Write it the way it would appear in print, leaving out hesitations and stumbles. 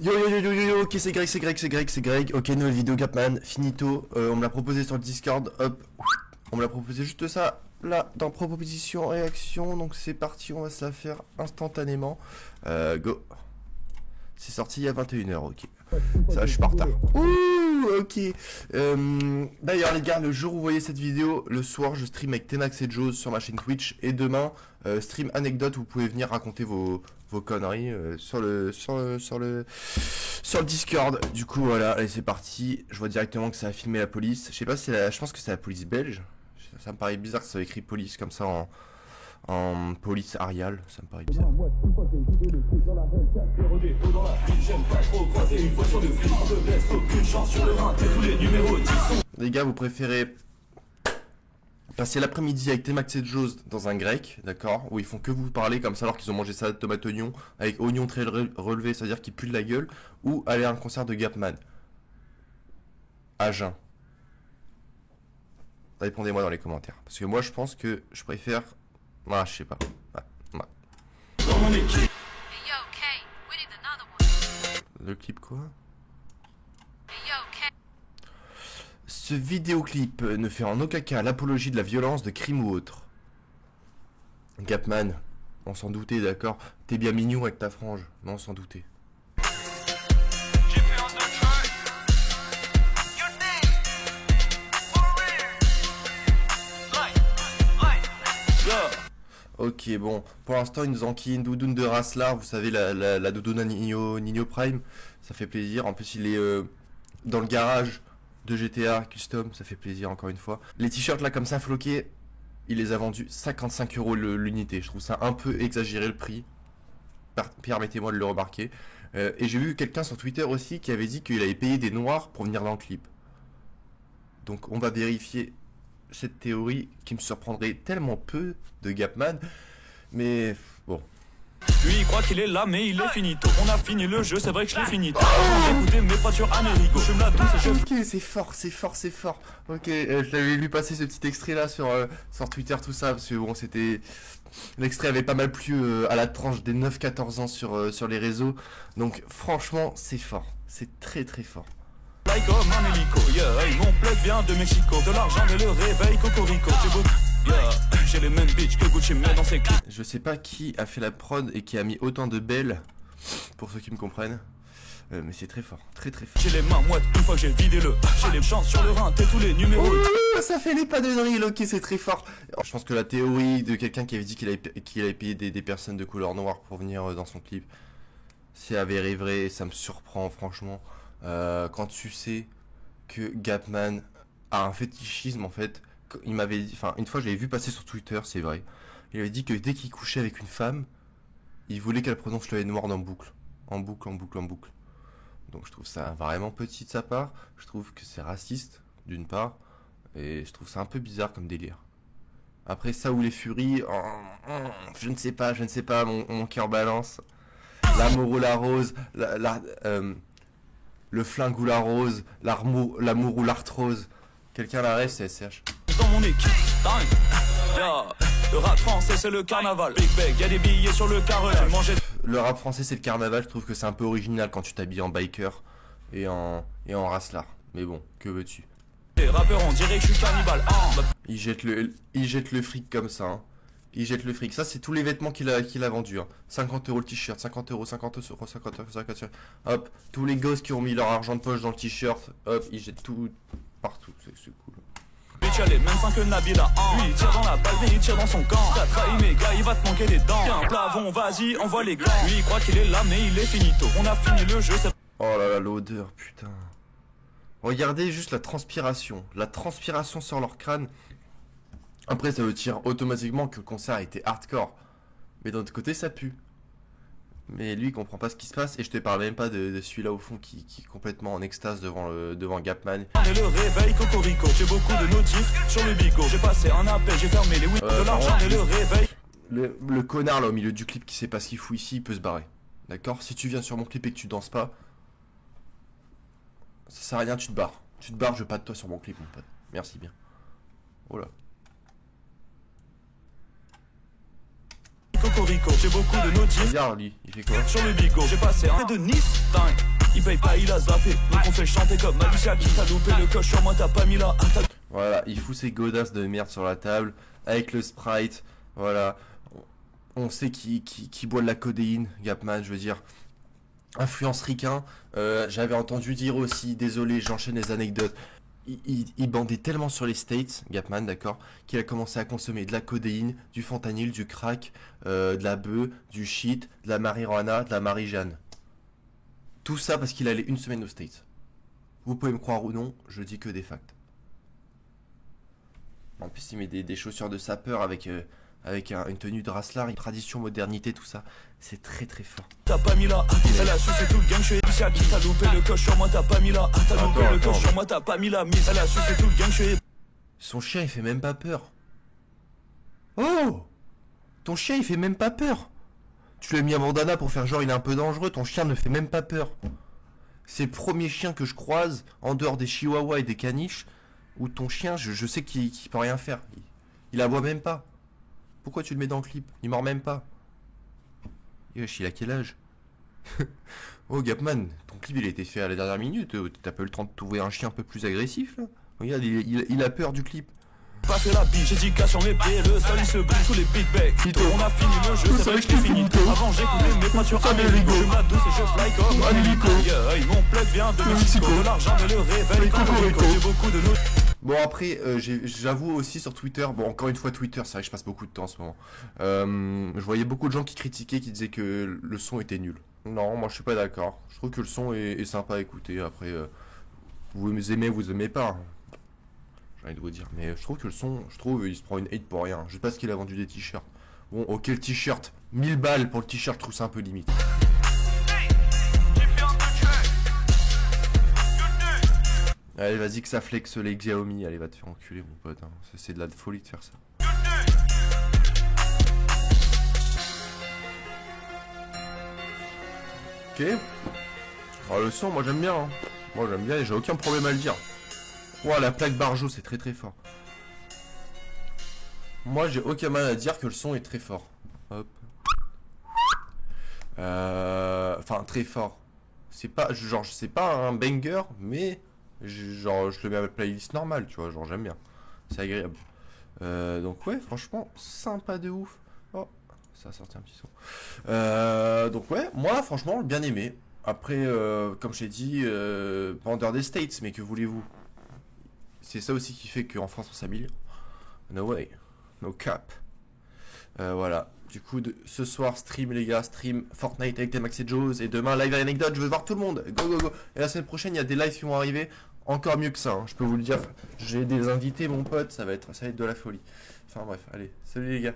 Yo yo yo yo yo yo, ok c'est Greg, ok nouvelle vidéo Gapman, finito, on me l'a proposé sur le Discord, hop, on me l'a proposé juste ça, là, dans proposition, réaction, donc c'est parti, on va se la faire instantanément, go, c'est sorti il y a 21h, ok, ça va, je suis pas en retard, ouh, ok, d'ailleurs les gars, le jour où vous voyez cette vidéo, le soir je stream avec Tenax et Joe sur ma chaîne Twitch, et demain, stream anecdote, vous pouvez venir raconter vos conneries sur le Discord. Du coup voilà, allez c'est parti. Je vois directement que ça a filmé la police. Je sais pas si je pense que c'est la police belge. Ça me paraît bizarre que ça soit écrit police comme ça en police Arial. Ça me paraît bizarre. Les gars, vous préférez passer l'après-midi avec Tenax et Joe dans un grec, d'accord, où ils font que vous parler comme ça alors qu'ils ont mangé salade tomate oignon avec oignon très relevé, c'est-à-dire qu'ils puent de la gueule, ou aller à un concert de Gapman à jeun. Répondez-moi dans les commentaires, parce que moi je pense que je préfère, je sais pas. Le clip quoi? Ce vidéoclip ne fait en aucun cas l'apologie de la violence, de crime ou autre. Gapman, on s'en doutait, d'accord. T'es bien mignon avec ta frange, mais on s'en doutait. Ok, bon, pour l'instant, ils nous enquillent une doudoune de race là, vous savez, la doudoune à Nino Prime, ça fait plaisir. En plus, il est dans le garage de GTA Custom, ça fait plaisir encore une fois. Les t-shirts là comme ça floqués, il les a vendus 55 € l'unité. Je trouve ça un peu exagéré le prix. Permettez-moi de le remarquer. Et j'ai vu quelqu'un sur Twitter aussi qui avait dit qu'il avait payé des noirs pour venir dans le clip. Donc on va vérifier cette théorie qui me surprendrait tellement peu de Gapman. Mais bon. Lui il croit qu'il est là mais il est finito. On a fini le jeu, c'est vrai que je l'ai fini. J'ai écouté mes potes sur Amerigo. Je me la douce et je... Ok, c'est fort. Ok, je l'avais vu passer ce petit extrait là sur Twitter, tout ça, parce que bon, c'était... L'extrait avait pas mal plu à la tranche des 9-14 ans sur les réseaux. Donc franchement, c'est fort. C'est très très fort. Like comme un hélico, yeah, hey, mon plug vient de Mexico. De l'argent et le réveil, cocorico. Yeah, j'ai les mêmes bitches que Gucci met dans ses clips. Je sais pas qui a fait la prod et qui a mis autant de belles, pour ceux qui me comprennent. Mais c'est très fort, très fort. J'ai les mains moites une fois que j'ai vidé le. J'ai les chances sur le rein, t'es tous les numéros. Ça fait les pas de drill, ok, c'est très fort. Je pense que la théorie de quelqu'un qui avait dit qu'il avait payé des personnes de couleur noire pour venir dans son clip, c'est avéré vrai, ça me surprend franchement. Quand tu sais que Gapman a un fétichisme en fait, il m'avait dit, enfin une fois j'avais vu passer sur Twitter, c'est vrai, il avait dit que dès qu'il couchait avec une femme, il voulait qu'elle prononce le N-word en boucle. Donc je trouve ça vraiment petit de sa part, je trouve que c'est raciste d'une part, et je trouve ça un peu bizarre comme délire. Après ça ou les furies, je ne sais pas, mon cœur balance. L'amour ou la rose, le flingue ou la rose, l'amour ou l'arthrose. Quelqu'un la rêve, c'est SCH. Dans mon équipe, yeah. Le rap français c'est le carnaval. Big Bag, y'a des billets sur le carrelage. Le rap français c'est le carnaval, je trouve que c'est un peu original quand tu t'habilles en biker et en racelard. Mais bon, que veux-tu? Les rappeurs on dirait que je suis cannibale. Il jette le fric comme ça. Hein. Il jette le fric. Ça c'est tous les vêtements qu'il a vendus. Hein. 50 € le t-shirt, 50 €, 50 €. Hop, tous les gosses qui ont mis leur argent de poche dans le t-shirt, hop, ils jettent tout partout. C'est cool. Bitch, elle est même fin que Nabila. Lui il tire dans la balle mais il tire dans son camp. T'as trahi mes gars, il va te manquer des dents. Y'a un plafond, vas-y, envoie les gants. Lui il croit qu'il est là mais il est finito. On a fini le jeu, c'est... Oh là là, l'odeur, putain. Regardez juste la transpiration sur leur crâne. Après ça veut dire automatiquement que le concert a été hardcore. Mais d'un autre côté ça pue. Mais lui il comprend pas ce qui se passe. Et je te parle même pas de celui-là au fond qui est complètement en extase devant Gapman. Et le réveil cocorico. J'ai beaucoup de notifs sur le bigot. J'ai passé un appel, j'ai fermé les windows de l'argent et le réveil. Le connard là au milieu du clip qui sait pas ce qu'il fout ici, il peut se barrer. D'accord? Si tu viens sur mon clip et que tu danses pas, ça sert à rien, tu te barres. Je veux pas de toi sur mon clip mon pote. Merci bien. Oh là. Cocorico, j'ai beaucoup de notifs. Regarde lui, il fait quoi? Sur le bigot, j'ai passé un de Nice, dingue. Il paye pas, il a zappé. Donc on fait chanter comme Alicia qui t'a loupé le coche sur moi, t'as pas mis la attaque. Voilà, il fout ses godasses de merde sur la table avec le Sprite. Voilà, on sait qui boit de la codéine, Gapman, je veux dire. Influence ricain, j'avais entendu dire aussi, désolé, j'enchaîne les anecdotes. Il bandait tellement sur les States, Gapman, d'accord, qu'il a commencé à consommer de la codéine, du fentanyl, du crack, de la bœuf, du shit, de la marijuana, de la Marie-Jeanne. Tout ça parce qu'il allait une semaine aux States. Vous pouvez me croire ou non, je dis que des facts. En plus, il met des chaussures de sapeur avec une tenue de racelard, une tradition, modernité, tout ça. C'est très très fort. T'as pas mis la elle a sucé tout le gang, je suis Alicia qui t'a loupé le coche sur moi, t'as pas mis la t'as loupé le coche sur moi, t'as pas mis la mise. Elle a sucé tout le gang, je suis... Son chien, il fait même pas peur. Oh! Ton chien, il fait même pas peur. Tu l'as mis à bandana pour faire genre il est un peu dangereux, ton chien ne fait même pas peur. C'est le premier chien que je croise, en dehors des chihuahuas et des caniches, où ton chien, je sais qu'il peut rien faire. Il aboie même pas. Pourquoi tu le mets dans le clip? Il mord même pas. Wesh, il a quel âge? Oh Gapman, ton clip il a été fait à la dernière minute. T'as pas eu le temps de trouver un chien un peu plus agressif là? Regarde, il a peur du clip. Passer la bille, j'ai 10K sur mes pieds, le sol il se brise sous les big bags. On a fini le jeu, c'est vrai que je l'ai fini. Avant j'écoutais mes pointures Américo. Je m'adouce et je fly comme un hélico. Yeah, mon plug vient de Mexico. De l'argent me le révèle quand j'ai beaucoup de nos... Bon après, j'avoue aussi sur Twitter, bon encore une fois Twitter, c'est vrai que je passe beaucoup de temps en ce moment. Je voyais beaucoup de gens qui critiquaient, qui disaient que le son était nul. Non, moi je suis pas d'accord. Je trouve que le son est sympa à écouter. Après, vous aimez, vous aimez pas. J'ai envie de vous dire, mais je trouve que le son, il se prend une hate pour rien. Je sais pas ce qu'il a vendu des t-shirts. Bon, ok le t-shirt, 1000 balles pour le t-shirt, je trouve ça un peu limite. Allez, vas-y que ça flex les Xiaomi. Allez, va te faire enculer, mon pote. Hein. C'est de la folie de faire ça. Ok. Alors, le son, moi j'aime bien. Hein. Moi j'aime bien et j'ai aucun problème à le dire. Ouah, la plaque Barjo, c'est très très fort. Moi j'ai aucun mal à dire que le son est très fort. Hop. Enfin, très fort. C'est pas, genre, c'est pas un banger, mais... Genre je le mets à ma playlist normale, tu vois, genre j'aime bien. C'est agréable. Donc ouais, franchement, sympa de ouf. Oh, ça a sorti un petit son. Donc ouais, moi franchement, bien aimé. Après, comme je t'ai dit, vendeur des States, mais que voulez-vous? C'est ça aussi qui fait qu'en France on s'améliore. No way, no cap. Voilà. Du coup, ce soir, stream les gars, stream Fortnite avec Max et Joes. Et demain, live anecdote, je veux voir tout le monde. Go, go, go. Et la semaine prochaine, il y a des lives qui vont arriver. Encore mieux que ça, hein, je peux vous le dire. J'ai des invités, mon pote, ça va être de la folie. Enfin bref, allez, salut les gars.